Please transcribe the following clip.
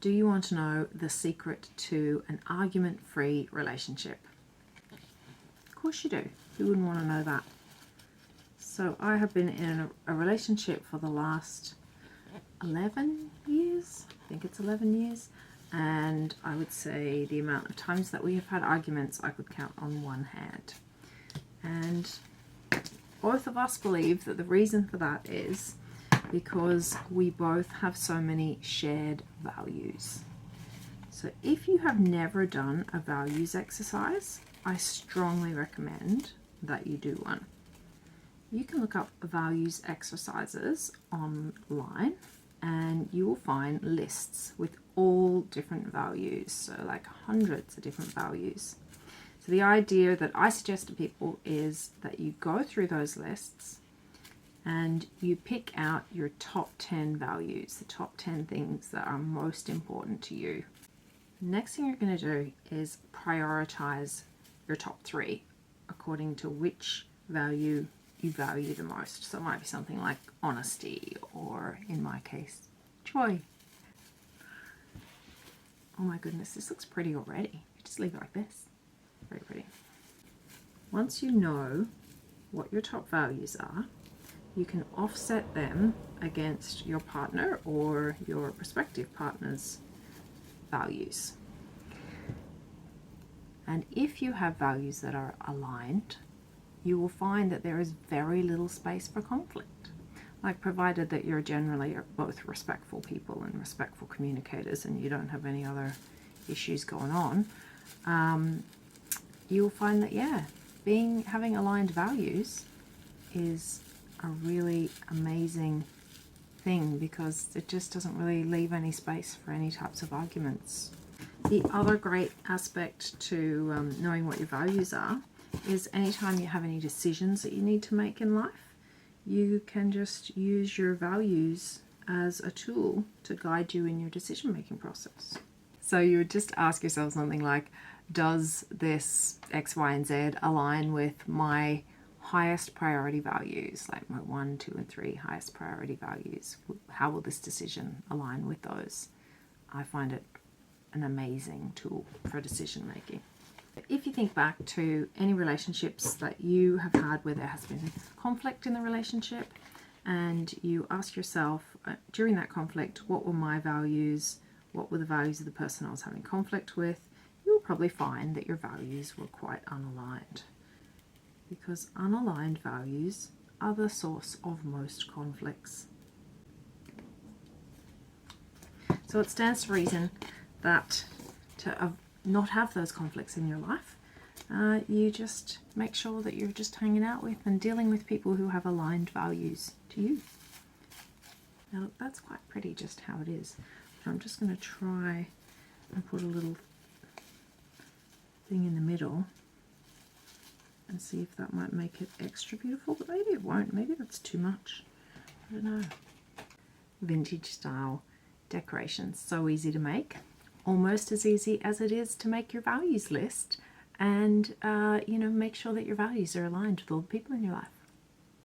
Do you want to know the secret to an argument-free relationship? Of course you do. Who wouldn't want to know that? So I have been in a relationship for the last 11 years. I think it's 11 years. And I would say the amount of times that we have had arguments I could count on one hand. And both of us believe that the reason for that is because we both have so many shared values. So if you have never done a values exercise, I strongly recommend that you do one. You can look up values exercises online and you will find lists with all different values, so like hundreds of different values. So the idea that I suggest to people is that you go through those lists and you pick out your top 10 values, the top 10 things that are most important to you. Next thing you're going to do is prioritize your top 3 according to which value you value the most. So it might be something like honesty, or in my case, joy. Oh my goodness, this looks pretty already. You just leave it like this. Very pretty. Once you know what your top values are, you can offset them against your partner or your prospective partner's values. And if you have values that are aligned, you will find that there is very little space for conflict. Like, provided that you're generally both respectful people and respectful communicators and you don't have any other issues going on, you'll find that, yeah, having aligned values is a really amazing thing, because it just doesn't really leave any space for any types of arguments. The other great aspect to knowing what your values are is anytime you have any decisions that you need to make in life, you can just use your values as a tool to guide you in your decision-making process. So you would just ask yourself something like, does this X, Y, and Z align with my highest priority values, like my 1, 2, and 3 highest priority values? How will this decision align with those? I find it an amazing tool for decision making. If you think back to any relationships that you have had where there has been conflict in the relationship, and you ask yourself during that conflict, what were my values? What were the values of the person I was having conflict with? You'll probably find that your values were quite unaligned, because unaligned values are the source of most conflicts. So it stands to reason that to not have those conflicts in your life, you just make sure that you're just hanging out with and dealing with people who have aligned values to you. Now look, that's quite pretty just how it is. But I'm just going to try and put a little thing in the middle and see if that might make it extra beautiful, but maybe it won't. Maybe that's too much. I don't know. Vintage style decorations, so easy to make. Almost as easy as it is to make your values list and, make sure that your values are aligned with all the people in your life.